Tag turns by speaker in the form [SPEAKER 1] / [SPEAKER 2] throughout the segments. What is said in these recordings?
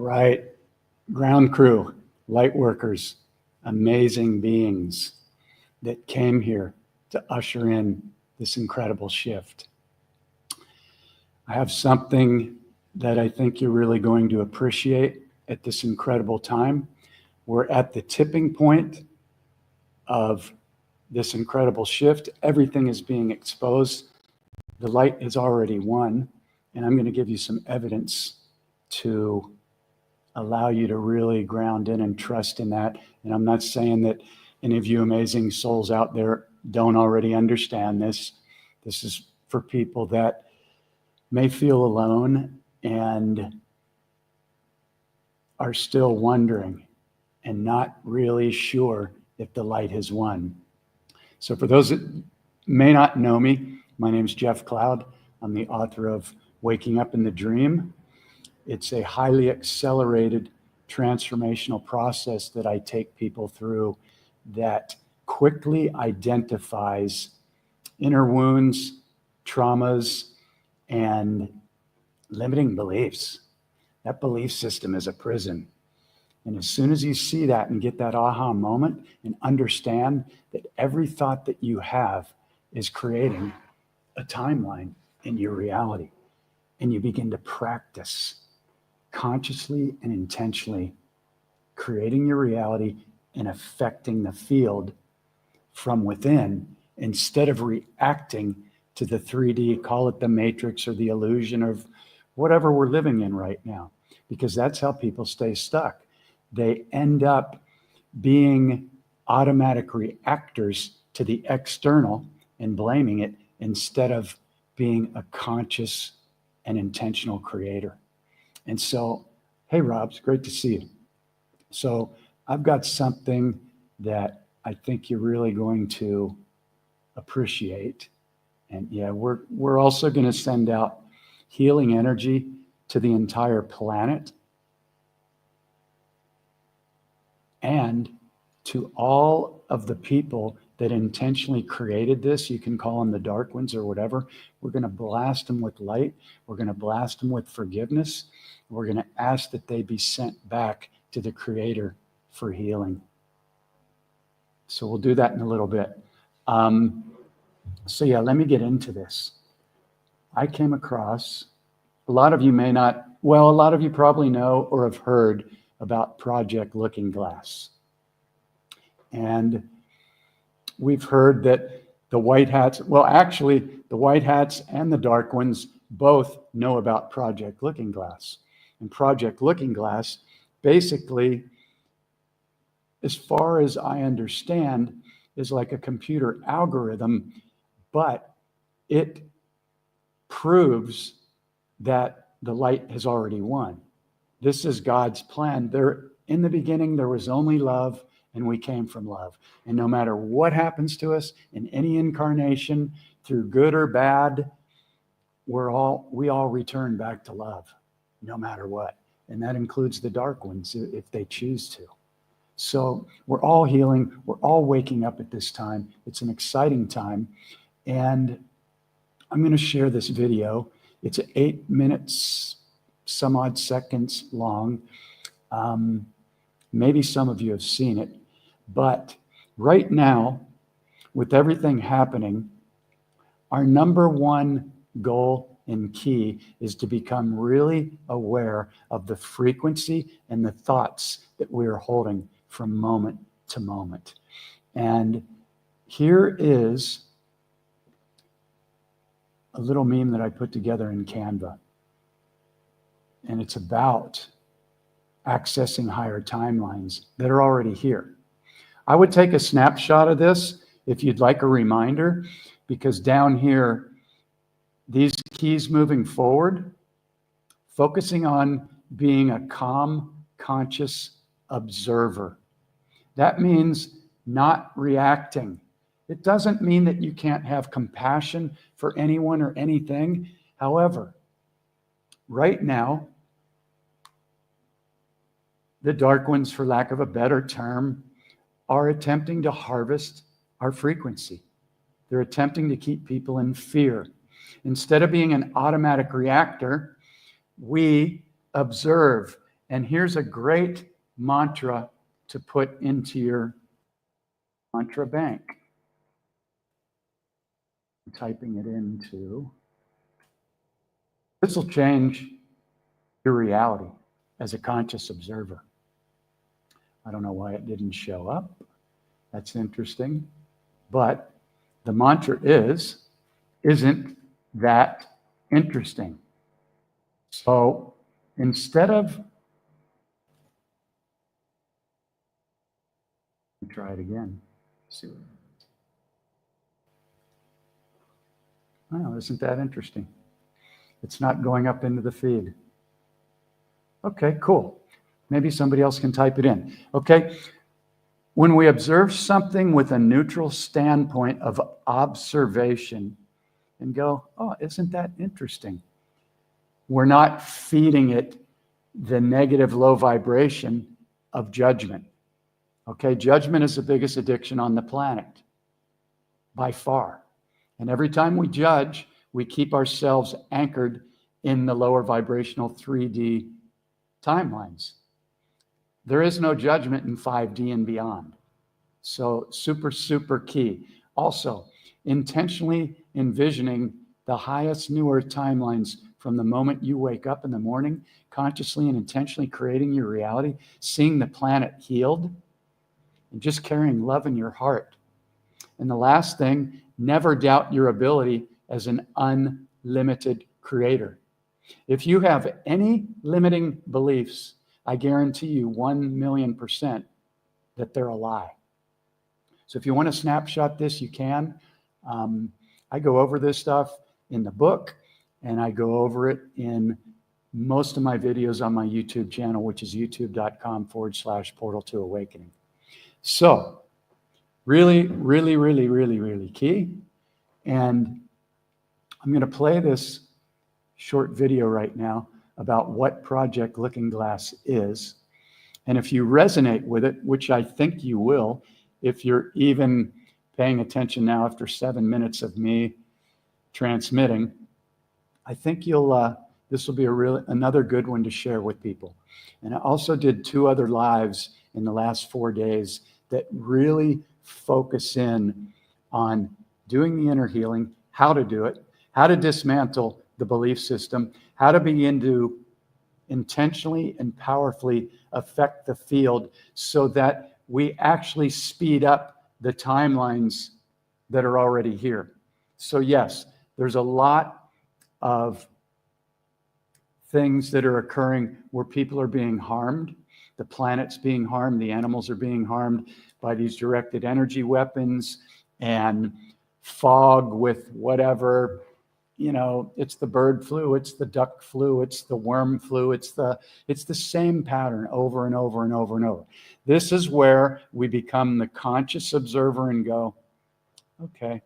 [SPEAKER 1] right. Ground crew, light workers, amazing beings that came here to usher in this incredible shift. I have something that I think you're really going to appreciate at this incredible time. We're at the tipping point of this incredible shift. Everything is being exposed. The light is already won, and I'm going to give you some evidence to allow you to really ground in and trust in that. And I'm not saying that any of you amazing souls out there don't already understand this. This is for people that may feel alone and are still wondering and not really sure if the light has won. So for those that may not know me, my name is Jeff Cloud. I'm the author of Waking Up in the Dream. It's a highly accelerated transformational process that I take people through that quickly identifies inner wounds, traumas, and limiting beliefs. That belief system is a prison. And as soon as you see that and get that aha moment and understand that every thought that you have is creating a timeline in your reality, and you begin to practice consciously and intentionally creating your reality and affecting the field from within instead of reacting to the 3D, call it the matrix or the illusion of whatever we're living in right now, because that's how people stay stuck. They end up being automatic reactors to the external and blaming it instead of being a conscious and intentional creator. And so, hey, Rob, it's great to see you. So I've got something that I think you're really going to appreciate. And yeah, we're also going to send out healing energy to the entire planet and to all of the people that intentionally created this. You can call them the dark ones or whatever. We're going to blast them with light. We're going to blast them with forgiveness. We're going to ask that they be sent back to the Creator for healing. So we'll do that in a little bit. So yeah, let me get into this. I came across, a lot of you may not, well, a lot of you probably know or have heard about Project Looking Glass. And we've heard that the white hats, well, actually, the white hats and the dark ones both know about Project Looking Glass. And Project Looking Glass, basically, as far as I understand, is like a computer algorithm, but it proves that the light has already won. This is God's plan. In the beginning, there was only love, and we came from love. And no matter what happens to us in any incarnation, through good or bad, we all return back to love, no matter what. And that includes the dark ones if they choose to. So we're all healing. We're all waking up at this time. It's an exciting time. And I'm going to share this video. It's 8 minutes, some odd seconds long. Maybe some of you have seen it. But right now, with everything happening, our number one goal and key is to become really aware of the frequency and the thoughts that we are holding from moment to moment. And here is a little meme that I put together in Canva. And it's about accessing higher timelines that are already here. I would take a snapshot of this if you'd like a reminder, because down here, these keys moving forward, focusing on being a calm, conscious observer. That means not reacting. It doesn't mean that you can't have compassion for anyone or anything. However, right now, the dark ones, for lack of a better term, are attempting to harvest our frequency. They're attempting to keep people in fear. Instead of being an automatic reactor, we observe And here's a great mantra to put into your mantra bank. I'm typing it into. This will change your reality as a conscious observer. I don't know why it didn't show up. That's interesting. But the mantra is, isn't that interesting? So instead of, try it again. See what, oh, isn't that interesting? It's not going up into the feed. Okay, cool. Maybe somebody else can type it in. Okay. When we observe something with a neutral standpoint of observation and go, oh, isn't that interesting? We're not feeding it the negative low vibration of judgment. Okay, judgment is the biggest addiction on the planet by far. And every time we judge, we keep ourselves anchored in the lower vibrational 3D timelines. There is no judgment in 5D and beyond. So super, super key. Also, intentionally envisioning the highest newer timelines from the moment you wake up in the morning, consciously and intentionally creating your reality, seeing the planet healed, and just carrying love in your heart. And the last thing, never doubt your ability as an unlimited creator. If you have any limiting beliefs, I guarantee you 1,000,000% that they're a lie. So if you want to snapshot this, you can. I go over this stuff in the book, and I go over it in most of my videos on my YouTube channel, which is youtube.com/portal to awakening. So really, really, really, really, really key. And I'm going to play this short video right now about what Project Looking Glass is. And if you resonate with it, which I think you will, if you're even paying attention now after 7 minutes of me transmitting, I think you'll, this will be another good one to share with people. And I also did 2 other lives in the last 4 days that really focus in on doing the inner healing, how to do it, how to dismantle the belief system, how to begin to intentionally and powerfully affect the field so that we actually speed up the timelines that are already here. So yes, there's a lot of things that are occurring where people are being harmed. The planet's being harmed. The animals are being harmed by these directed energy weapons and fog with whatever, you know, it's the bird flu, it's the duck flu, it's the worm flu, it's the same pattern over and over and over and over. This is where we become the conscious observer and go, okay,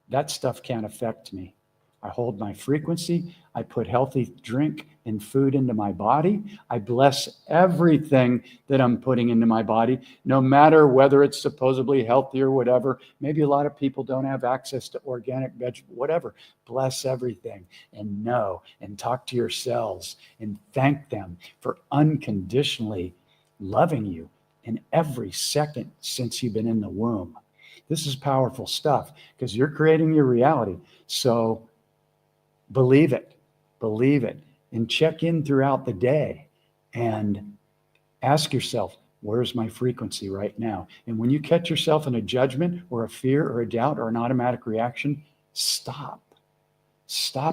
[SPEAKER 1] that stuff can't affect me. I hold my frequency. I put healthy drink and food into my body. I bless everything that I'm putting into my body, no matter whether it's supposedly healthy or whatever. Maybe a lot of people don't have access to organic vegetable, whatever. Bless everything and know and talk to your cells and thank them for unconditionally loving you in every second since you've been in the womb. This is powerful stuff because you're creating your reality. So believe it, and check in throughout the day and ask yourself, where's my frequency right now? And when you catch yourself in a judgment or a fear or a doubt or an automatic reaction, stop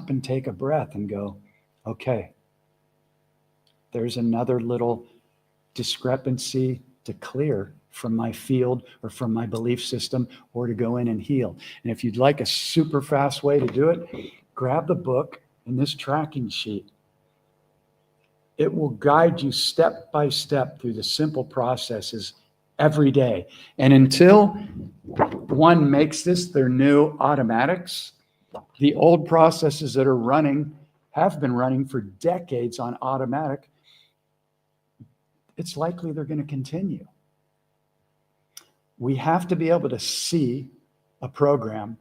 [SPEAKER 1] and take a breath and go, okay, there's another little discrepancy to clear from my field or from my belief system or to go in and heal. And if you'd like a super fast way to do it, grab the book and this tracking sheet. It will guide you step by step through the simple processes every day. And until one makes this their new automatics, the old processes that are running have been running for decades on automatic. It's likely they're going to continue. We have to be able to see a program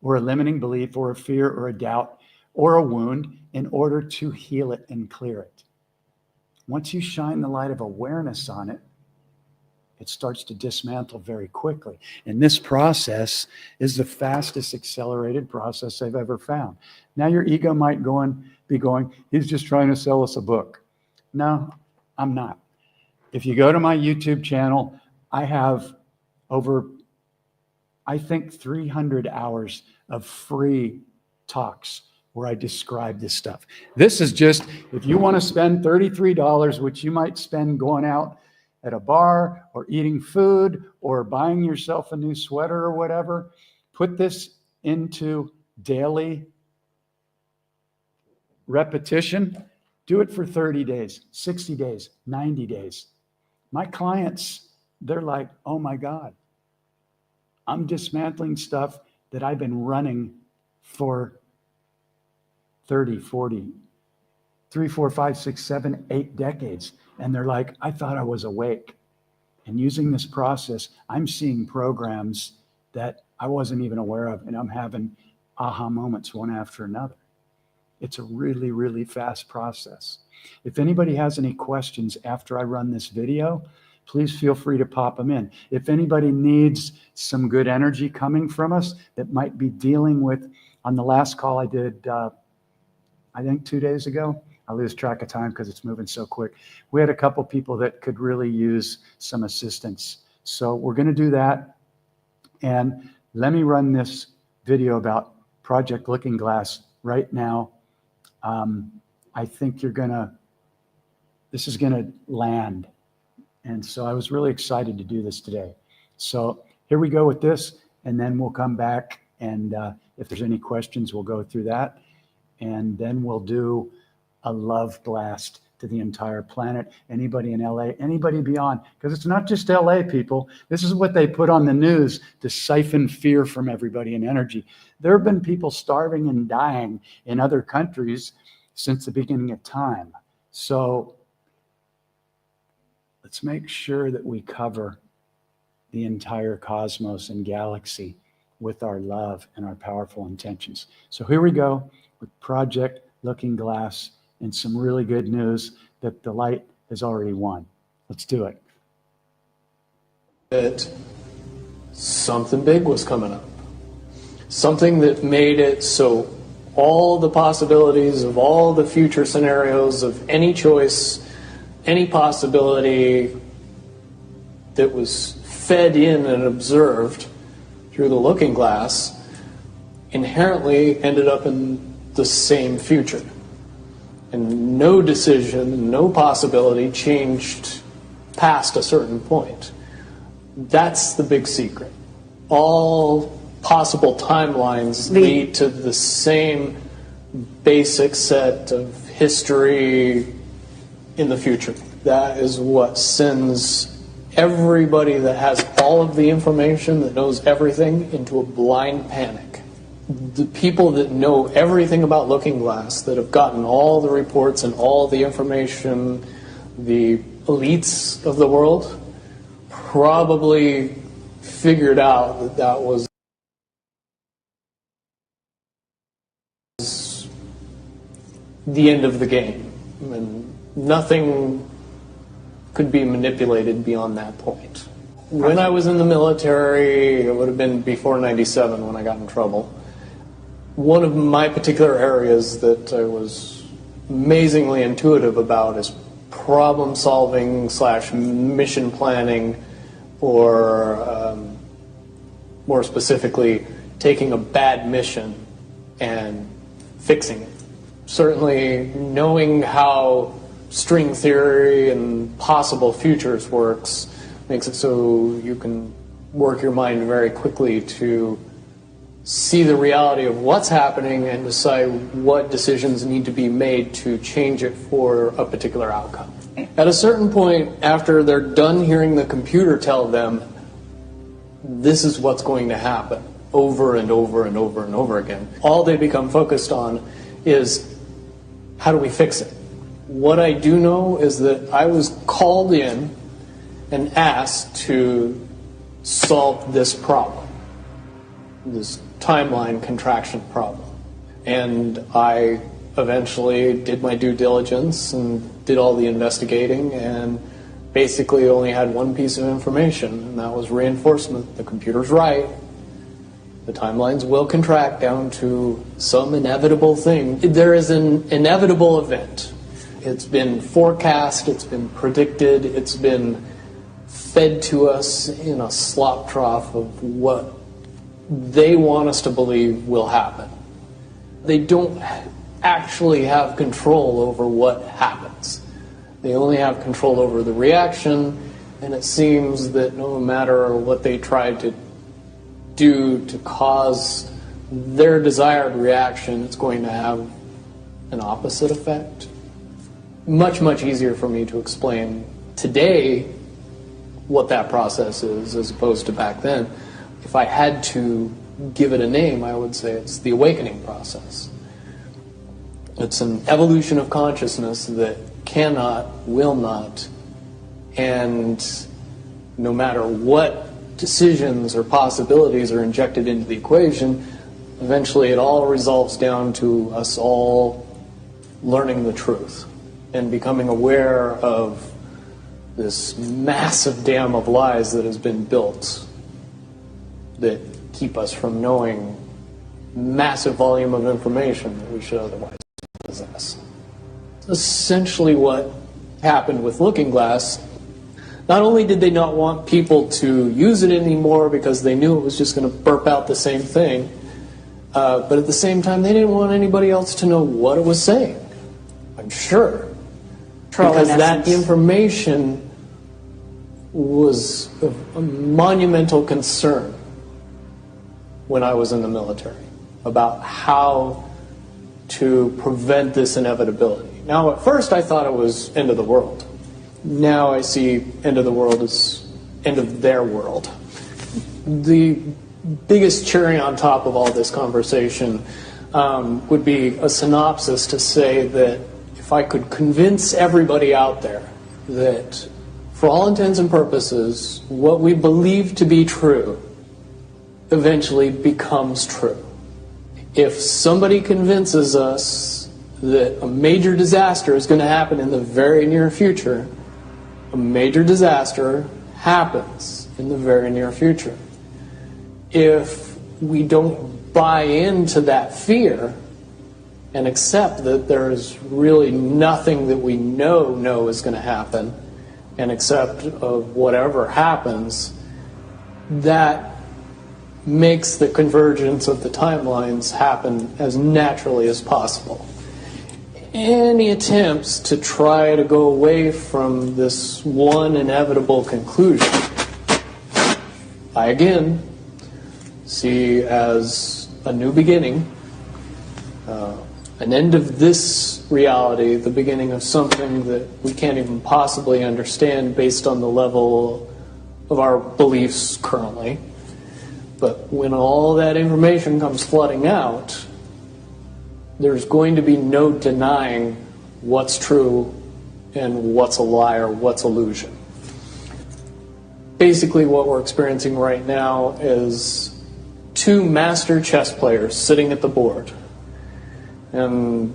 [SPEAKER 1] or a limiting belief or a fear or a doubt or a wound in order to heal it and clear it. Once you shine the light of awareness on it, it starts to dismantle very quickly. And this process is the fastest accelerated process I've ever found. Now your ego might be going, he's just trying to sell us a book. No, I'm not. If you go to my YouTube channel, I have over, I think, 300 hours of free talks where I describe this stuff. This is just, if you want to spend $33, which you might spend going out at a bar or eating food or buying yourself a new sweater or whatever, put this into daily repetition. Do it for 30 days, 60 days, 90 days. My clients, they're like, oh my God, I'm dismantling stuff that I've been running for 30, 40, 3, 4, 5, 6, 7, 8 decades. And they're like, I thought I was awake. And using this process, I'm seeing programs that I wasn't even aware of, and I'm having aha moments one after another. It's a really, really fast process. If anybody has any questions after I run this video, please feel free to pop them in. If anybody needs some good energy coming from us that might be dealing with, on the last call I did, I think 2 days ago, I lose track of time because it's moving so quick. We had a couple people that could really use some assistance. So we're going to do that. And let me run this video about Project Looking Glass right now. I think this is going to land. And so I was really excited to do this today. So here we go with this, and then we'll come back. And if there's any questions, we'll go through that. And then we'll do a love blast to the entire planet. Anybody in LA, anybody beyond, because it's not just LA, people. This is what they put on the news to siphon fear from everybody and energy. There have been people starving and dying in other countries since the beginning of time. So let's make sure that we cover the entire cosmos and galaxy with our love and our powerful intentions. So here we go with Project Looking Glass, and some really good news that the light has already won. Let's do it.
[SPEAKER 2] That something big was coming up. Something that made it so all the possibilities of all the future scenarios of any choice, any possibility that was fed in and observed through the looking glass inherently ended up in the same future. And no decision, no possibility changed past a certain point. That's the big secret. All possible timelines lead to the same basic set of history in the future. That is what sends everybody that has all of the information, that knows everything, into a blind panic. The people that know everything about Looking Glass, that have gotten all the reports and all the information, the elites of the world, probably figured out that that was the end of the game. And nothing could be manipulated beyond that point. When I was in the military, it would have been before '97 when I got in trouble. One of my particular areas that I was amazingly intuitive about is problem solving / mission planning, or more specifically, taking a bad mission and fixing it. Certainly knowing how string theory and possible futures works makes it so you can work your mind very quickly to see the reality of what's happening and decide what decisions need to be made to change it for a particular outcome. At a certain point, after they're done hearing the computer tell them this is what's going to happen over and over and over and over again, all they become focused on is how do we fix it? What I do know is that I was called in and asked to solve this problem, this timeline contraction problem. And I eventually did my due diligence and did all the investigating and basically only had one piece of information, and that was reinforcement. The computer's right. The timelines will contract down to some inevitable thing. There is an inevitable event. It's been forecast, it's been predicted, it's been fed to us in a slop trough of what they want us to believe will happen. They don't actually have control over what happens. They only have control over the reaction, and it seems that no matter what they try to do to cause their desired reaction, it's going to have an opposite effect. Much, much easier for me to explain today what that process is as opposed to back then. If I had to give it a name, I would say it's the awakening process. It's an evolution of consciousness that cannot, will not, and no matter what decisions or possibilities are injected into the equation, eventually it all resolves down to us all learning the truth and becoming aware of this massive dam of lies that has been built that keep us from knowing massive volume of information that we should otherwise possess. Essentially what happened with Looking Glass, not only did they not want people to use it anymore because they knew it was just going to burp out the same thing, but at the same time they didn't want anybody else to know what it was saying, I'm sure. Because that information was a monumental concern when I was in the military about how to prevent this inevitability. Now, at first I thought it was end of the world. Now I see end of the world as end of their world. The biggest cherry on top of all this conversation would be a synopsis to say that if I could convince everybody out there that for all intents and purposes, what we believe to be true eventually becomes true. If somebody convinces us that a major disaster is going to happen in the very near future, a major disaster happens in the very near future. If we don't buy into that fear and accept that there is really nothing that we know is going to happen, and accept of whatever happens, that makes the convergence of the timelines happen as naturally as possible. Any attempts to try to go away from this one inevitable conclusion, I again see as a new beginning, an end of this reality, the beginning of something that we can't even possibly understand based on the level of our beliefs currently. But when all that information comes flooding out, there's going to be no denying what's true and what's a lie or what's illusion. Basically what we're experiencing right now is two master chess players sitting at the board. And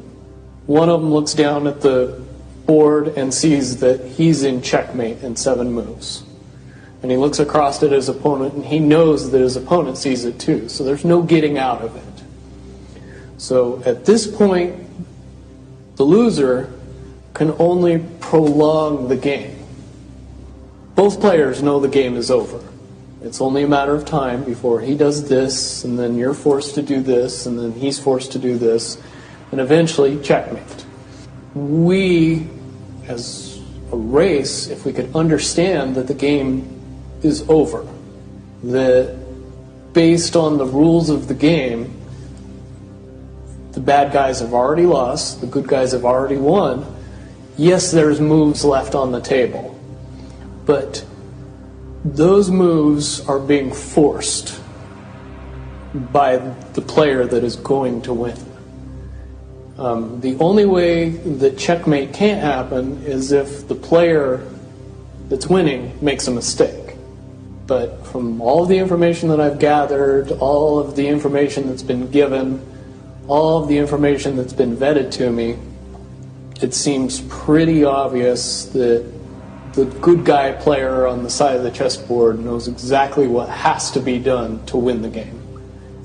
[SPEAKER 2] one of them looks down at the board and sees that he's in checkmate in 7 moves. And he looks across at his opponent and he knows that his opponent sees it too. So there's no getting out of it. So at this point, the loser can only prolong the game. Both players know the game is over. It's only a matter of time before he does this, and then you're forced to do this, and then he's forced to do this, and eventually checkmate. We, as a race, if we could understand that the game is over, that based on the rules of the game, the bad guys have already lost, the good guys have already won. Yes, there's moves left on the table, but those moves are being forced by the player that is going to win. The only way that checkmate can't happen is if the player that's winning makes a mistake. But from all of the information that I've gathered, all of the information that's been given, all of the information that's been vetted to me, it seems pretty obvious that the good guy player on the side of the chessboard knows exactly what has to be done to win the game.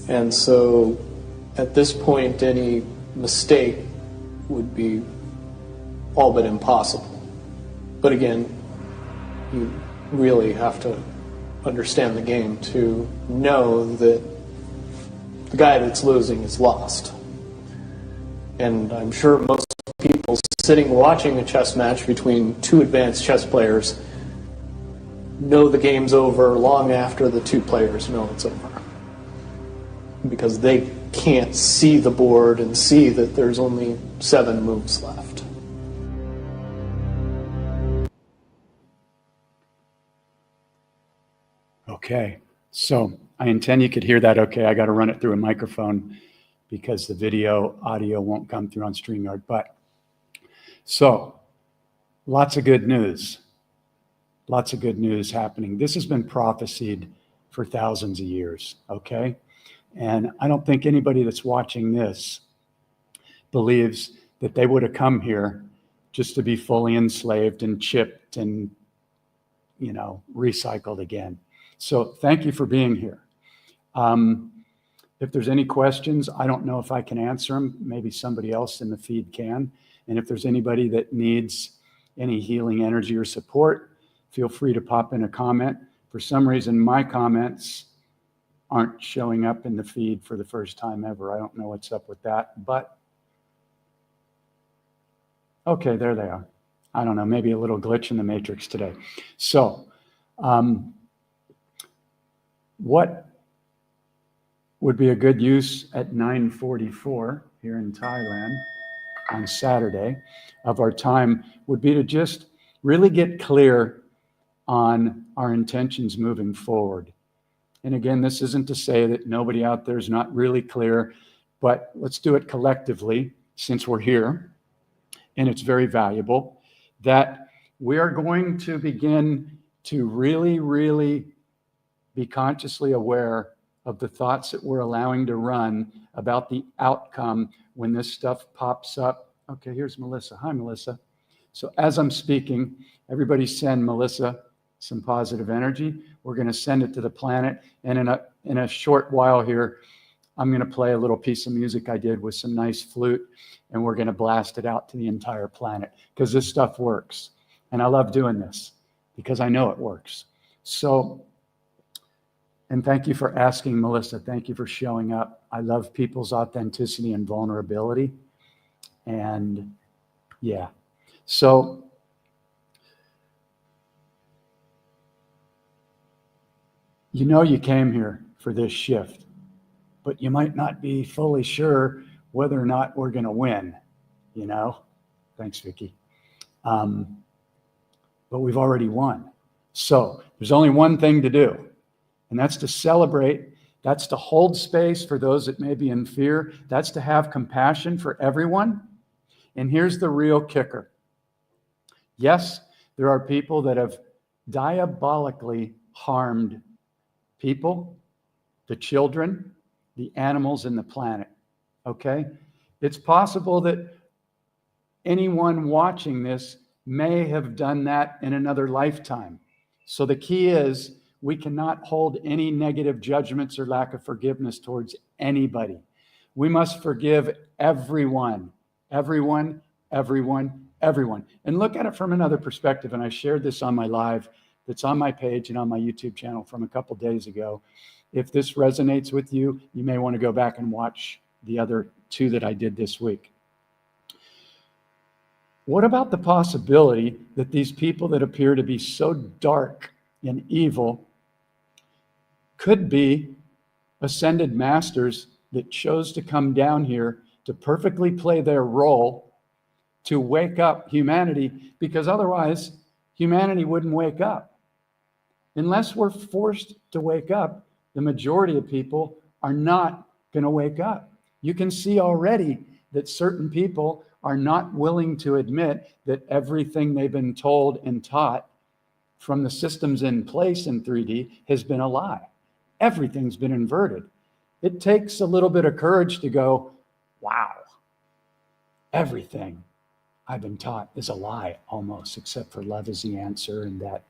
[SPEAKER 2] And so at this point, any mistake would be all but impossible. But again, you really have to understand the game to know that the guy that's losing is lost. And I'm sure most people sitting watching a chess match between two advanced chess players know the game's over long after the two players know it's over. Because they can't see the board and see that there's only 7 moves left.
[SPEAKER 1] Okay, so I intend you could hear that okay. I got to run it through a microphone because the video audio won't come through on StreamYard. But so lots of good news. Lots of good news happening. This has been prophesied for thousands of years, okay? And I don't think anybody that's watching this believes that they would have come here just to be fully enslaved and chipped and, you know, recycled again. So thank you for being here. If there's any questions, I don't know if I can answer them. Maybe somebody else in the feed can. And if there's anybody that needs any healing energy or support, feel free to pop in a comment. For some reason, my comments aren't showing up in the feed for the first time ever. I don't know what's up with that, but okay, there they are. I don't know, maybe a little glitch in the matrix today. So, what would be a good use at 9:44 here in Thailand on Saturday of our time would be to just really get clear on our intentions moving forward. And again, this isn't to say that nobody out there is not really clear, but let's do it collectively since we're here, and it's very valuable, that we are going to begin to really, really be consciously aware of the thoughts that we're allowing to run about the outcome when this stuff pops up. Okay, here's Melissa. Hi, Melissa. So as I'm speaking, everybody send Melissa some positive energy. We're going to send it to the planet. And in a short while here, I'm going to play a little piece of music I did with some nice flute, and we're going to blast it out to the entire planet because this stuff works. And I love doing this because I know it works. So, and thank you for asking, Melissa. Thank you for showing up. I love people's authenticity and vulnerability. And yeah, so you know you came here for this shift, but you might not be fully sure whether or not we're going to win, you know? Thanks, Vicki. But we've already won. So there's only one thing to do, and that's to celebrate. That's to hold space for those that may be in fear. That's to have compassion for everyone. And here's the real kicker. Yes, there are people that have diabolically harmed people, the children, the animals, and the planet, okay? It's possible that anyone watching this may have done that in another lifetime. So the key is we cannot hold any negative judgments or lack of forgiveness towards anybody. We must forgive everyone, everyone, everyone, everyone. And look at it from another perspective. And I shared this on my live that's on my page and on my YouTube channel from a couple days ago. If this resonates with you, you may want to go back and watch the other 2 that I did this week. What about the possibility that these people that appear to be so dark and evil could be ascended masters that chose to come down here to perfectly play their role to wake up humanity, because otherwise humanity wouldn't wake up. Unless we're forced to wake up, the majority of people are not going to wake up. You can see already that certain people are not willing to admit that everything they've been told and taught from the systems in place in 3D has been a lie. Everything's been inverted. It takes a little bit of courage to go, wow, everything. I've been taught is a lie almost, except for love is the answer. And that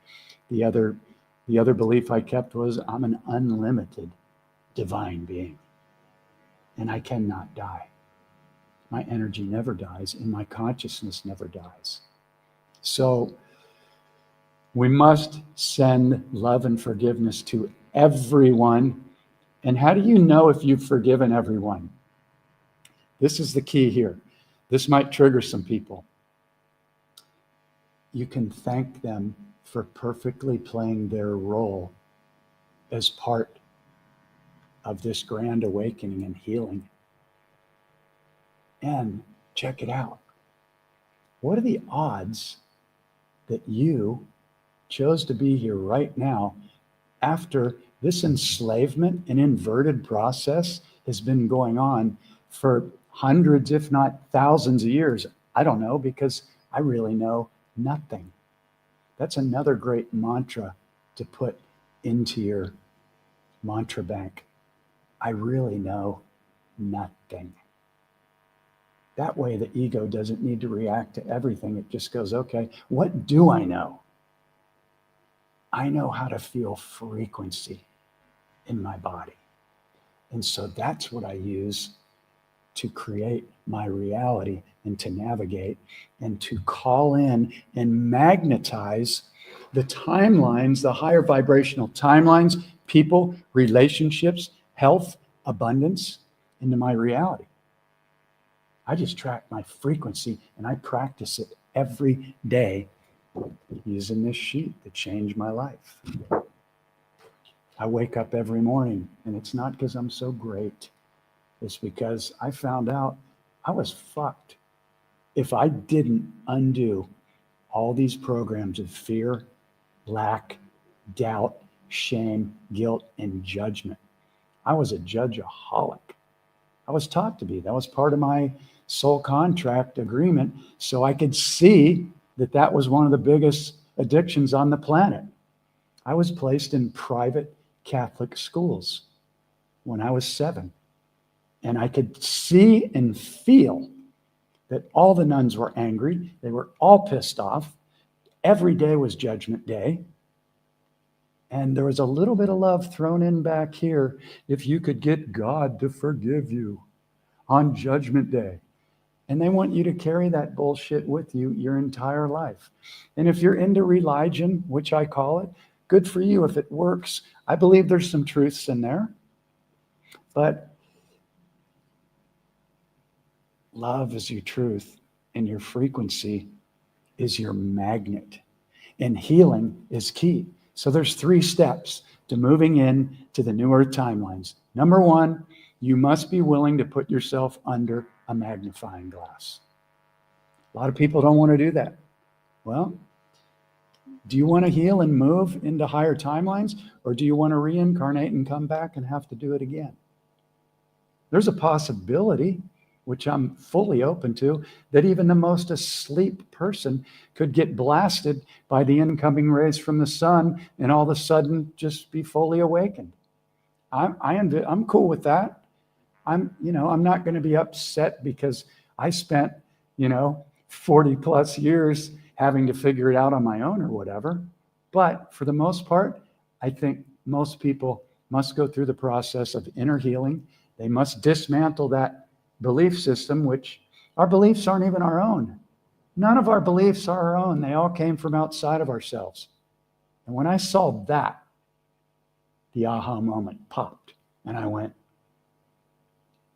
[SPEAKER 1] the other belief I kept was I'm an unlimited divine being and I cannot die. My energy never dies and my consciousness never dies. So we must send love and forgiveness to everyone. And how do you know if you've forgiven everyone? This is the key here. This might trigger some people. You can thank them for perfectly playing their role as part of this grand awakening and healing. And check it out. What are the odds that you chose to be here right now after this enslavement and inverted process has been going on for hundreds, if not thousands of years? I don't know, because I really know nothing. That's another great mantra to put into your mantra bank. I really know nothing. That way the ego doesn't need to react to everything. It just goes, okay, what do I know? I know how to feel frequency in my body. And so that's what I use to create my reality and to navigate and to call in and magnetize the timelines, the higher vibrational timelines, people, relationships, health, abundance into my reality. I just track my frequency and I practice it every day using this sheet to change my life. I wake up every morning and it's not because I'm so great. It's because I found out I was fucked if I didn't undo all these programs of fear, lack, doubt, shame, guilt, and judgment. I was a judgeaholic. I was taught to be. That was part of my soul contract agreement, so I could see that that was one of the biggest addictions on the planet. I was placed in private Catholic schools when I was 7. And I could see and feel that all the nuns were angry. They were all pissed off. Every day was Judgment Day. And there was a little bit of love thrown in back here. If you could get God to forgive you on Judgment Day. And they want you to carry that bullshit with you your entire life. And if you're into religion, which I call it, good for you if it works. I believe there's some truths in there. But love is your truth, and your frequency is your magnet. And healing is key. So there's 3 steps to moving in to the New Earth timelines. Number 1, you must be willing to put yourself under a magnifying glass. A lot of people don't want to do that. Well, do you want to heal and move into higher timelines, or do you want to reincarnate and come back and have to do it again? There's a possibility, which I'm fully open to, that even the most asleep person could get blasted by the incoming rays from the sun and all of a sudden just be fully awakened. I'm cool with that. I'm not going to be upset because I spent, 40 plus years having to figure it out on my own or whatever. But for the most part, I think most people must go through the process of inner healing. They must dismantle that belief system, which our beliefs aren't even our own. None of our beliefs are our own. They all came from outside of ourselves. And when I saw that, the aha moment popped and I went,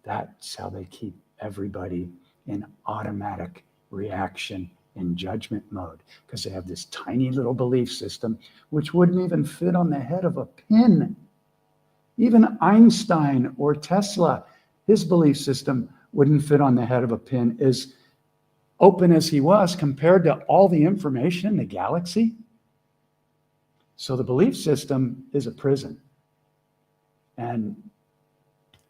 [SPEAKER 1] that's how they keep everybody in automatic reaction in judgment mode, because they have this tiny little belief system which wouldn't even fit on the head of a pin. Even Einstein or Tesla, his belief system wouldn't fit on the head of a pin, as open as he was compared to all the information in the galaxy. So the belief system is a prison. And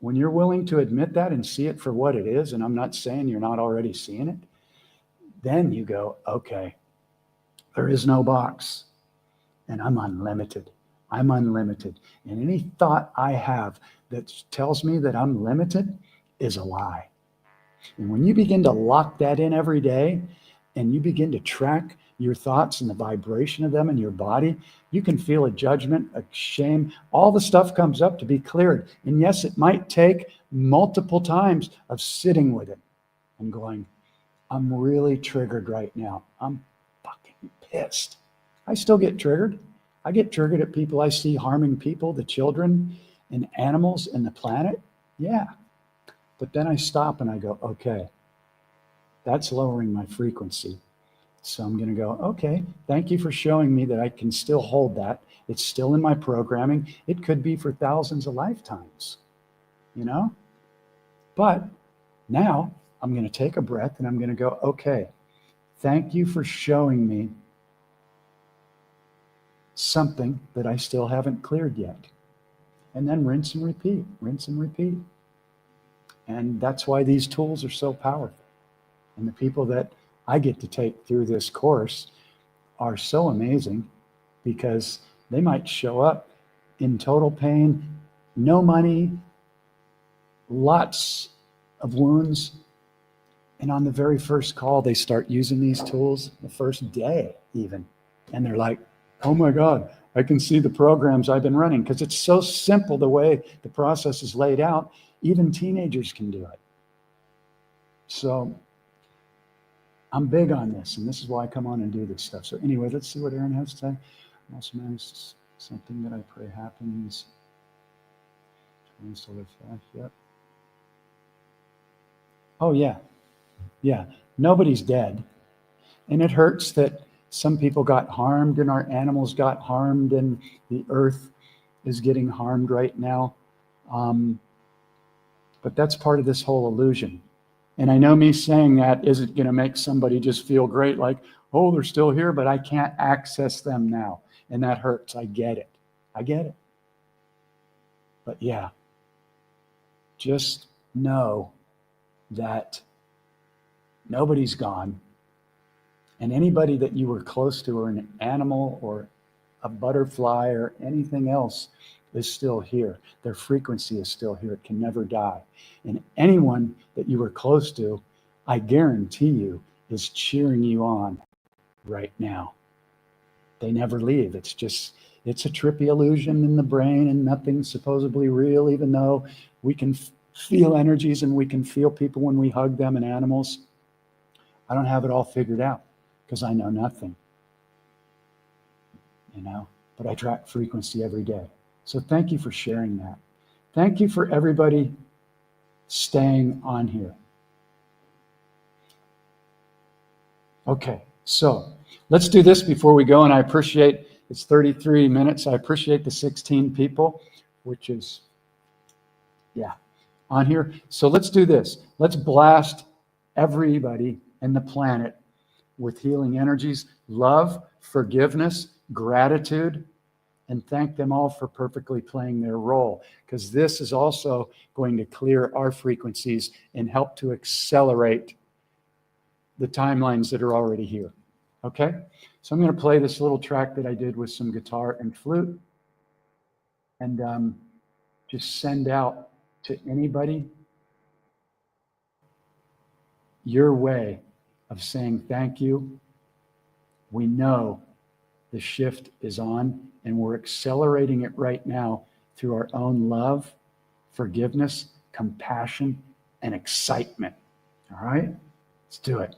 [SPEAKER 1] when you're willing to admit that and see it for what it is, and I'm not saying you're not already seeing it, then you go, okay, there is no box, and I'm unlimited. I'm unlimited. And any thought I have that tells me that I'm limited is a lie. And when you begin to lock that in every day, and you begin to track your thoughts and the vibration of them in your body, you can feel a judgment, a shame, all the stuff comes up to be cleared. And yes, it might take multiple times of sitting with it and going, I'm really triggered right now. I'm fucking pissed. I still get triggered. I get triggered at people I see harming people, the children and animals and the planet. Yeah. But then I stop and I go, okay, that's lowering my frequency. So I'm going to go, okay, thank you for showing me that I can still hold that. It's still in my programming. It could be for thousands of lifetimes, you know? But now I'm going to take a breath and I'm going to go, okay, thank you for showing me something that I still haven't cleared yet. And then rinse and repeat, rinse and repeat. And that's why these tools are so powerful. And the people that I get to take through this course are so amazing because they might show up in total pain, no money, lots of wounds. And on the very first call, they start using these tools the first day even. And they're like, oh my God, I can see the programs I've been running because it's so simple the way the process is laid out. Even teenagers can do it. So I'm big on this, and this is why I come on and do this stuff. So anyway, let's see what Aaron has to say. Also managed something that I pray happens. Solar flash, yep. Oh yeah, yeah. Nobody's dead. And it hurts that some people got harmed and our animals got harmed and the earth is getting harmed right now. But that's part of this whole illusion. And I know me saying that isn't going to make somebody just feel great, like, oh, they're still here, but I can't access them now. And that hurts. I get it. I get it. But yeah, just know that nobody's gone. And anybody that you were close to, or an animal or a butterfly or anything else, is still here. Their frequency is still here. It can never die. And anyone that you were close to, I guarantee you, is cheering you on right now. They never leave. It's a trippy illusion in the brain and nothing's supposedly real, even though we can feel energies and we can feel people when we hug them and animals. I don't have it all figured out because I know nothing, but I track frequency every day. So thank you for sharing that. Thank you for everybody staying on here. Okay, so let's do this before we go. And I appreciate, it's 33 minutes. I appreciate the 16 people, which is, on here. So let's do this. Let's blast everybody in the planet with healing energies, love, forgiveness, gratitude, and thank them all for perfectly playing their role, because this is also going to clear our frequencies and help to accelerate the timelines that are already here. Okay? So I'm going to play this little track that I did with some guitar and flute, and just send out to anybody your way of saying thank you. We know the shift is on, and we're accelerating it right now through our own love, forgiveness, compassion, and excitement. All right? Let's do it.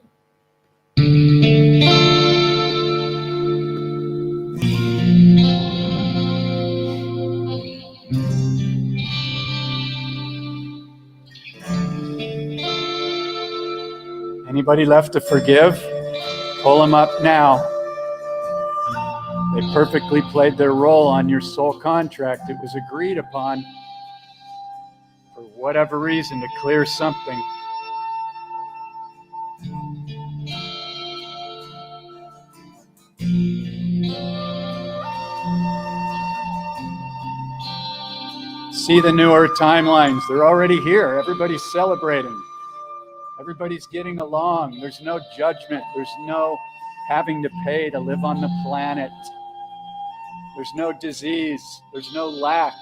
[SPEAKER 1] Anybody left to forgive? Pull them up now. They perfectly played their role on your soul contract. It was agreed upon for whatever reason to clear something. See the newer timelines. They're already here. Everybody's celebrating. Everybody's getting along. There's no judgment. There's no having to pay to live on the planet. There's no disease. There's no lack.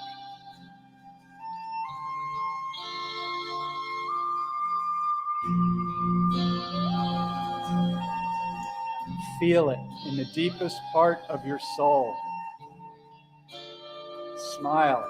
[SPEAKER 1] feel it in the deepest part of your soul. Smile.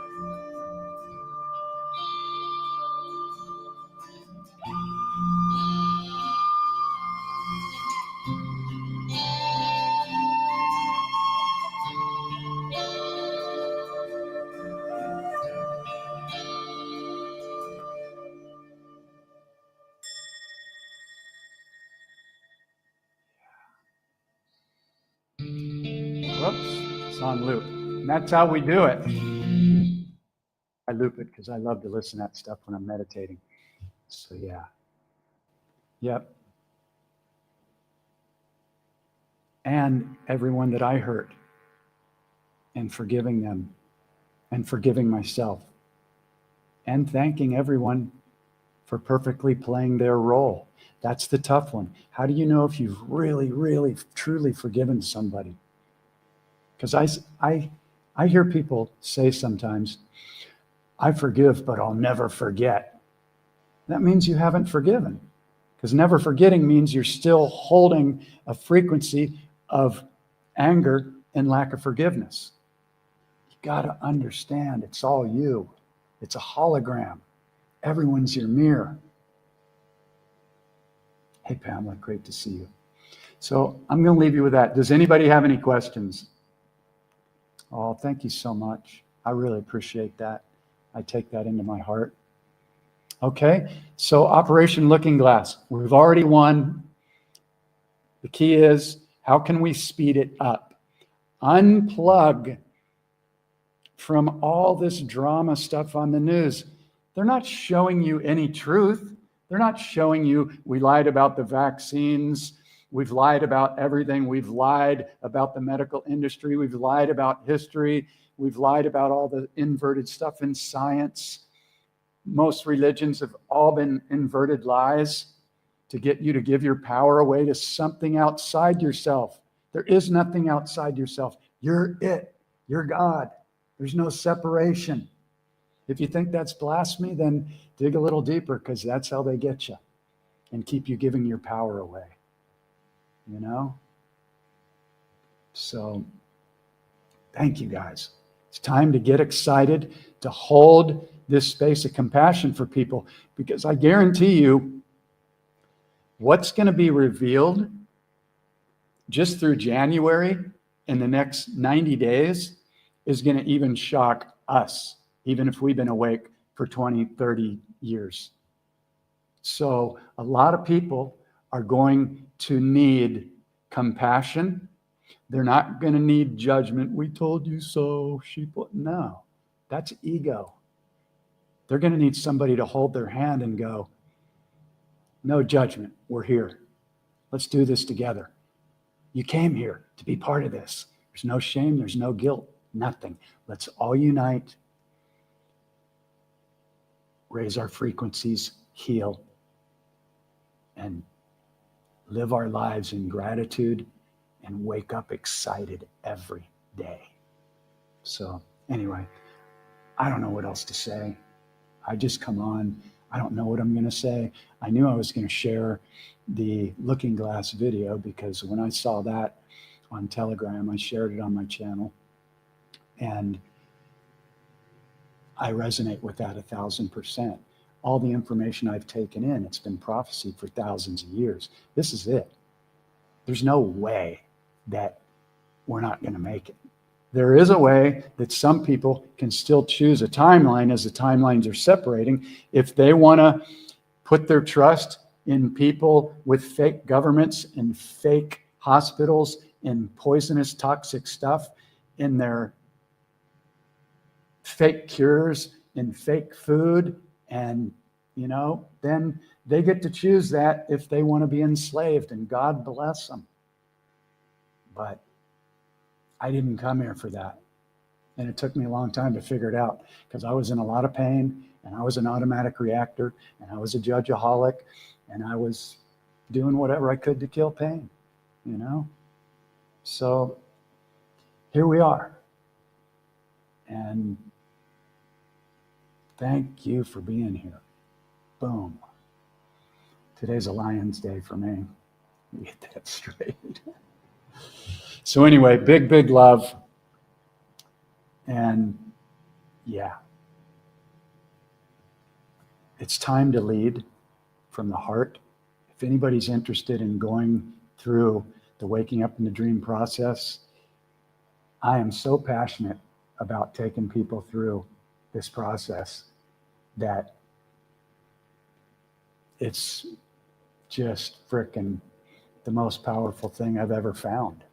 [SPEAKER 1] Whoops, it's on loop. And that's how we do it. I loop it because I love to listen to that stuff when I'm meditating. So yeah. Yep. And everyone that I hurt, and forgiving them, and forgiving myself, and thanking everyone for perfectly playing their role. That's the tough one. How do you know if you've really, really, truly forgiven somebody? Because I hear people say sometimes, I forgive, but I'll never forget. That means you haven't forgiven. Because never forgetting means you're still holding a frequency of anger and lack of forgiveness. You got to understand it's all you. It's a hologram. Everyone's your mirror. Hey, Pamela, great to see you. So I'm going to leave you with that. Does anybody have any questions? Oh, thank you so much. I really appreciate that. I take that into my heart. Okay, so Operation Looking Glass. We've already won. The key is, how can we speed it up? Unplug from all this drama stuff on the news. They're not showing you any truth. They're not showing you we lied about the vaccines. We've lied about everything. We've lied about the medical industry. We've lied about history. We've lied about all the inverted stuff in science. Most religions have all been inverted lies to get you to give your power away to something outside yourself. There is nothing outside yourself. You're it. You're God. There's no separation. If you think that's blasphemy, then dig a little deeper, because that's how they get you and keep you giving your power away. You know? So, thank you guys. It's time to get excited, to hold this space of compassion for people, because I guarantee you, what's going to be revealed just through January in the next 90 days is going to even shock us, even if we've been awake for 20, 30 years. So a lot of people are going to need compassion. They're not going to need judgment. We told you so, sheeple. No, that's ego. They're going to need somebody to hold their hand and go, no judgment, we're here. Let's do this together. You came here to be part of this. There's no shame, there's no guilt, nothing. Let's all unite, raise our frequencies, heal, and live our lives in gratitude and wake up excited every day. So anyway, I don't know what else to say. I just come on. I don't know what I'm going to say. I knew I was going to share the Looking Glass video, because when I saw that on Telegram, I shared it on my channel. And I resonate with that 1,000%. All the information I've taken in, it's been prophesied for thousands of years. This is it. There's no way that we're not going to make it. There is a way that some people can still choose a timeline as the timelines are separating. If they want to put their trust in people with fake governments and fake hospitals and poisonous, toxic stuff, in their fake cures and fake food, and, you know, then they get to choose that if they want to be enslaved, and God bless them. But I didn't come here for that. And it took me a long time to figure it out, because I was in a lot of pain, and I was an automatic reactor, and I was a judgeaholic, and I was doing whatever I could to kill pain, you know? So here we are. And thank you for being here. Boom. Today's a Lion's Day for me. Get that straight. So anyway, big, big love. And yeah, it's time to lead from the heart. If anybody's interested in going through the waking up in the dream process, I am so passionate about taking people through this process that it's just frickin' the most powerful thing I've ever found.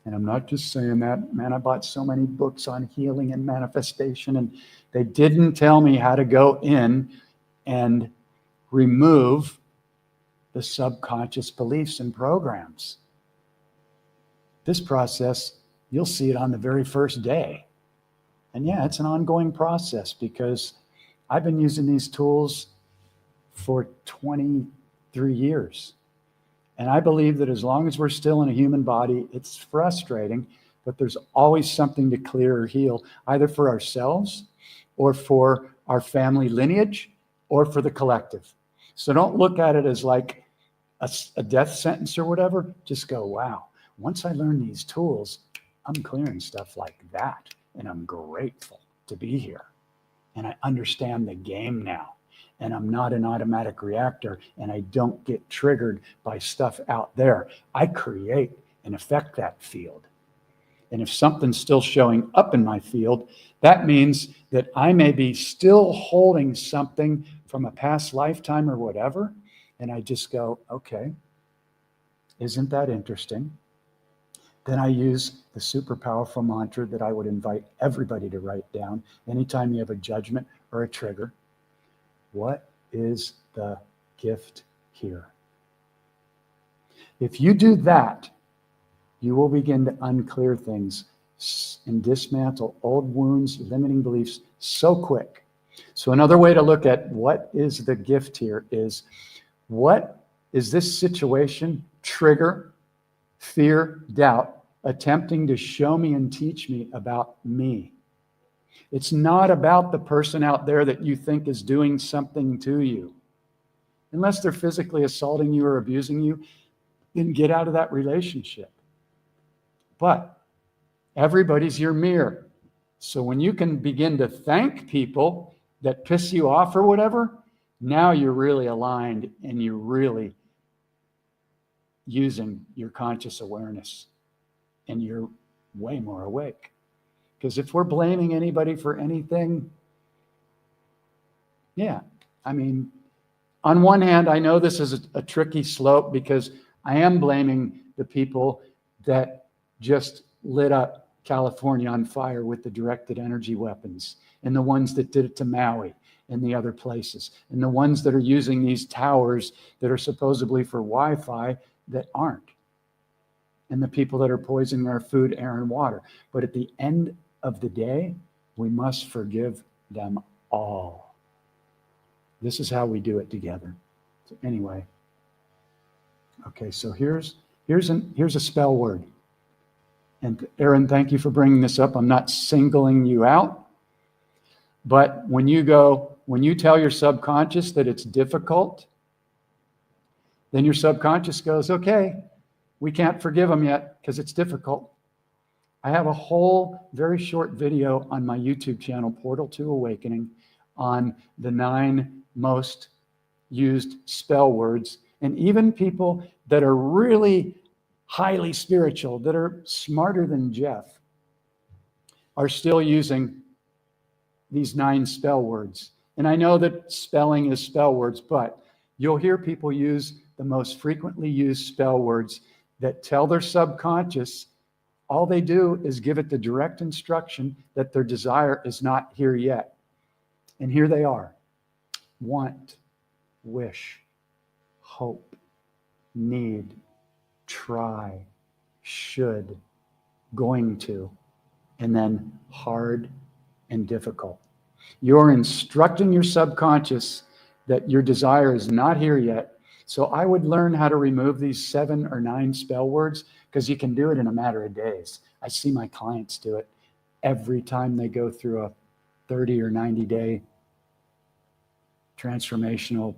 [SPEAKER 1] And I'm not just saying that, man, I bought so many books on healing and manifestation, and they didn't tell me how to go in and remove the subconscious beliefs and programs. This process, you'll see it on the very first day. And yeah, it's an ongoing process because I've been using these tools for 23 years. And I believe that as long as we're still in a human body, it's frustrating, but there's always something to clear or heal, either for ourselves or for our family lineage or for the collective. So don't look at it as like a death sentence or whatever. Just go, wow, once I learn these tools, I'm clearing stuff like that. And I'm grateful to be here. And I understand the game now. And I'm not an automatic reactor, and I don't get triggered by stuff out there. I create and affect that field. And if something's still showing up in my field, that means that I may be still holding something from a past lifetime or whatever. And I just go, okay, isn't that interesting? Then I use the super powerful mantra that I would invite everybody to write down anytime you have a judgment or a trigger. What is the gift here? If you do that, you will begin to unclear things and dismantle old wounds, limiting beliefs so quick. So another way to look at what is the gift here is, what is this situation, trigger, fear, doubt, attempting to show me and teach me about me? It's not about the person out there that you think is doing something to you. Unless they're physically assaulting you or abusing you, then get out of that relationship. But everybody's your mirror. So when you can begin to thank people that piss you off or whatever, now you're really aligned and you're really using your conscious awareness and you're way more awake. Because if we're blaming anybody for anything, yeah, I mean, on one hand, I know this is a tricky slope because I am blaming the people that just lit up California on fire with the directed energy weapons, and the ones that did it to Maui and the other places, and the ones that are using these towers that are supposedly for Wi-Fi that aren't, and the people that are poisoning our food, air, and water. But at the end of the day, we must forgive them all. This is how we do it together. So anyway, okay, so here's a spell word. And Aaron, thank you for bringing this up. I'm not singling you out, but when you tell your subconscious that it's difficult, then your subconscious goes, okay, we can't forgive them yet because it's difficult. I have a whole very short video on my YouTube channel, Portal to Awakening, on the 9 most used spell words. And even people that are really highly spiritual, that are smarter than Jeff, are still using these 9 spell words. And I know that spelling is spell words, but you'll hear people use the most frequently used spell words that tell their subconscious all they do is give it the direct instruction that their desire is not here yet. And here they are: want, wish, hope, need, try, should, going to, and then hard and difficult. You're instructing your subconscious that your desire is not here yet. So I would learn how to remove these 7 or 9 spell words, because you can do it in a matter of days. I see my clients do it every time they go through a 30 or 90 day transformational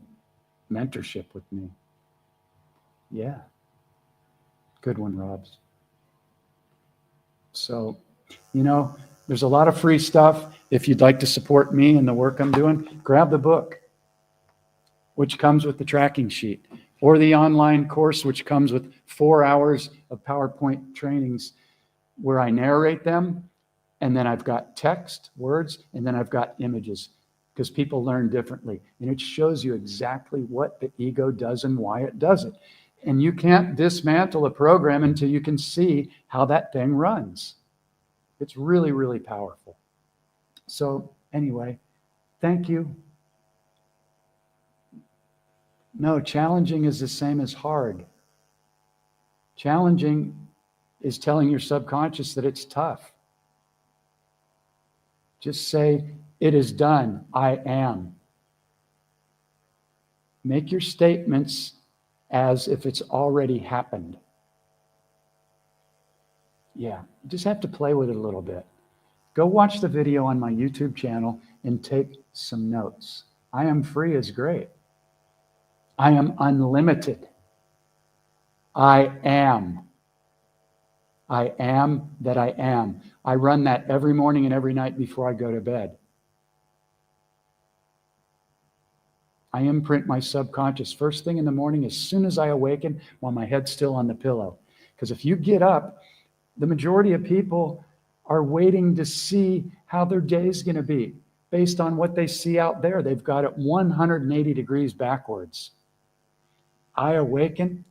[SPEAKER 1] mentorship with me. Yeah. Good one, Robs. So, there's a lot of free stuff. If you'd like to support me and the work I'm doing, grab the book, which comes with the tracking sheet, or the online course, which comes with 4 hours of PowerPoint trainings where I narrate them. And then I've got text, words, and then I've got images, because people learn differently. And it shows you exactly what the ego does and why it does it. And you can't dismantle a program until you can see how that thing runs. It's really, really powerful. So anyway, thank you. No, challenging is the same as hard. Challenging is telling your subconscious that it's tough. Just say, it is done. I am. Make your statements as if it's already happened. Yeah, you just have to play with it a little bit. Go watch the video on my YouTube channel and take some notes. I am free is great. I am unlimited. I am. I am that I am. I run that every morning and every night before I go to bed. I imprint my subconscious first thing in the morning as soon as I awaken while my head's still on the pillow. Because if you get up, the majority of people are waiting to see how their day's going to be based on what they see out there. They've got it 180 degrees backwards. I awaken.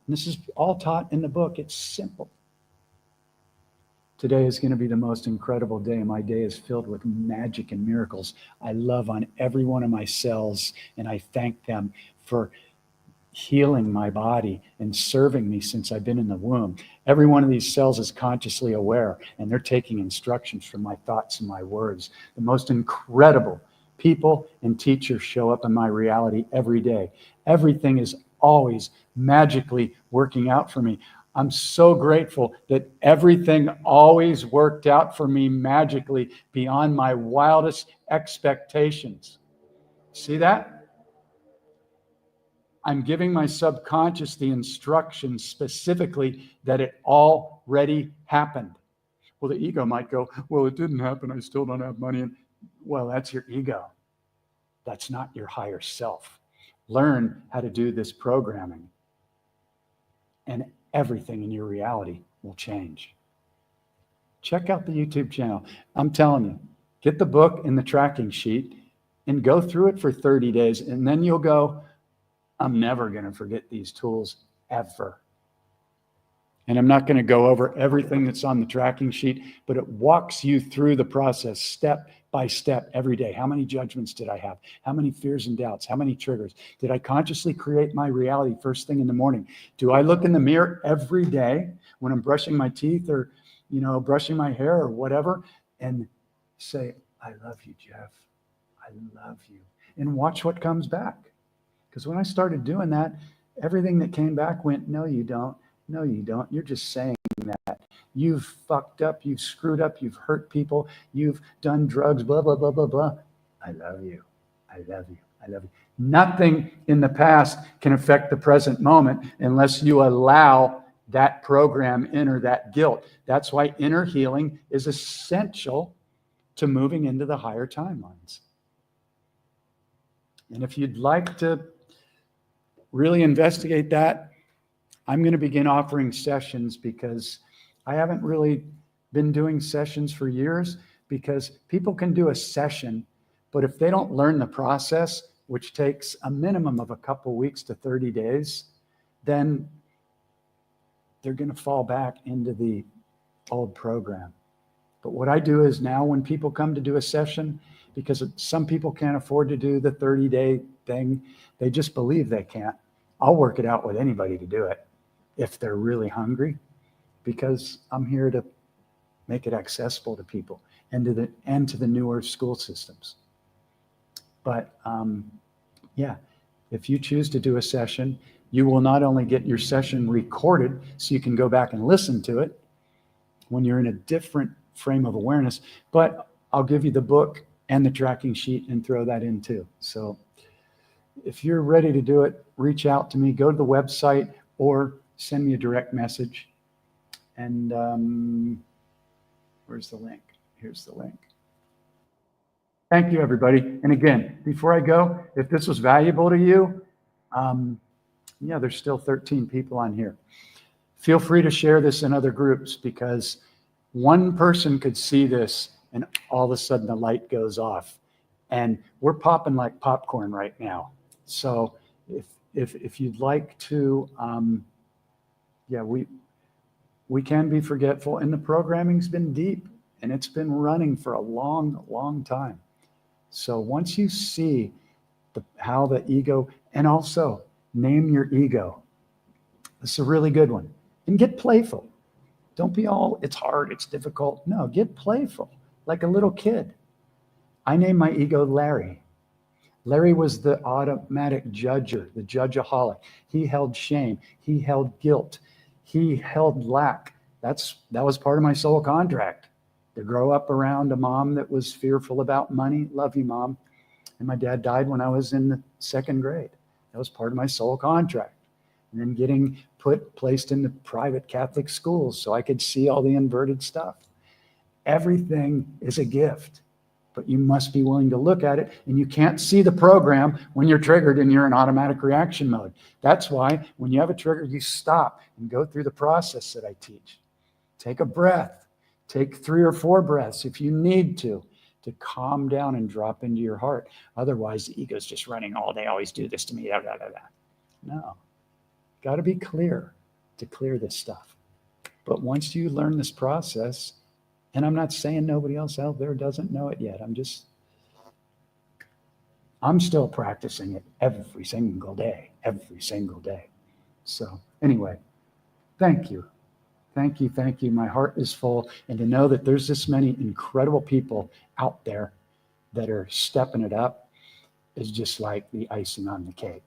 [SPEAKER 1] This is all taught in the book. It's simple. Today is going to be the most incredible day. My day is filled with magic and miracles. I love on every one of my cells, and I thank them for healing my body and serving me since I've been in the womb. Every one of these cells is consciously aware, and they're taking instructions from my thoughts and my words. The most incredible people and teachers show up in my reality every day. Everything is always magically working out for me. I'm so grateful that everything always worked out for me magically beyond my wildest expectations. See that? I'm giving my subconscious the instructions specifically that it already happened. Well, the ego might go, well, it didn't happen. I still don't have money. And well, that's your ego. That's not your higher self. Learn how to do this programming, and everything in your reality will change. Check out the YouTube channel. I'm telling you, get the book and the tracking sheet and go through it for 30 days. And then you'll go, I'm never going to forget these tools ever. And I'm not going to go over everything that's on the tracking sheet, but it walks you through the process step by step every day. How many judgments did I have? How many fears and doubts? How many triggers? Did I consciously create my reality first thing in the morning? Do I look in the mirror every day when I'm brushing my teeth or, brushing my hair or whatever and say, I love you, Jeff. I love you. And watch what comes back. Because when I started doing that, everything that came back went, no, you don't. No, you don't. You're just saying that. You've fucked up. You've screwed up. You've hurt people. You've done drugs, blah, blah, blah, blah, blah. I love you. I love you. I love you. Nothing in the past can affect the present moment unless you allow that program in or that guilt. That's why inner healing is essential to moving into the higher timelines. And if you'd like to really investigate that, I'm going to begin offering sessions, because I haven't really been doing sessions for years, because people can do a session, but if they don't learn the process, which takes a minimum of a couple weeks to 30 days, then they're going to fall back into the old program. But what I do is now when people come to do a session, because some people can't afford to do the 30-day thing, they just believe they can't. I'll work it out with anybody to do it if they're really hungry, because I'm here to make it accessible to people and to the newer school systems. But if you choose to do a session, you will not only get your session recorded so you can go back and listen to it when you're in a different frame of awareness, but I'll give you the book and the tracking sheet and throw that in too. So if you're ready to do it, reach out to me, go to the website, or send me a direct message. And where's the link? Here's the link. Thank you, everybody. And again, before I go, if this was valuable to you, yeah, there's still 13 people on here. Feel free to share this in other groups, because one person could see this and all of a sudden the light goes off. And we're popping like popcorn right now. So if you'd like to, yeah, we can be forgetful, and the programming's been deep and it's been running for a long, long time. So once you see how the ego, and also name your ego. This is a really good one. And get playful. Don't be all, it's hard, it's difficult. No, get playful, like a little kid. I named my ego Larry. Larry was the automatic judger, the judgeaholic. He held shame. He held guilt. He held lack. That was part of my soul contract, to grow up around a mom that was fearful about money. Love you, Mom. And my dad died when I was in the 2nd grade. That was part of my soul contract. And then getting placed into private Catholic schools so I could see all the inverted stuff. Everything is a gift, but you must be willing to look at it, and you can't see the program when you're triggered and you're in automatic reaction mode. That's why when you have a trigger, you stop and go through the process that I teach. Take a breath. Take 3 or 4 breaths if you need to calm down and drop into your heart. Otherwise, the ego's just running all day. Always do this to me. No, got to be clear to clear this stuff. But once you learn this process, and I'm not saying nobody else out there doesn't know it yet. I'm still practicing it every single day. So anyway, thank you. Thank you. My heart is full. And to know that there's this many incredible people out there that are stepping it up is just like the icing on the cake.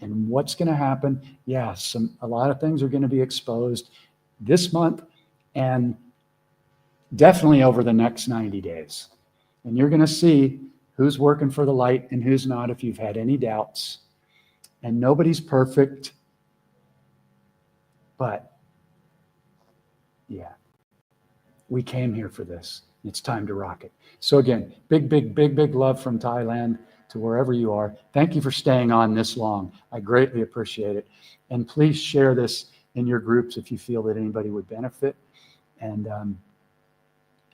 [SPEAKER 1] And what's going to happen? Yeah, a lot of things are going to be exposed this month and definitely over the next 90 days. And you're going to see who's working for the light and who's not if you've had any doubts. And nobody's perfect. But yeah, we came here for this. It's time to rock it. So again, big love from Thailand to wherever you are. Thank you for staying on this long. I greatly appreciate it. And please share this in your groups if you feel that anybody would benefit. And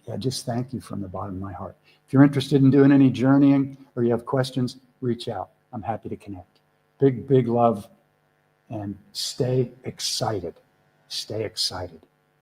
[SPEAKER 1] yeah, just thank you from the bottom of my heart. If you're interested in doing any journeying or you have questions, reach out. I'm happy to connect. Big love, and stay excited. Stay excited.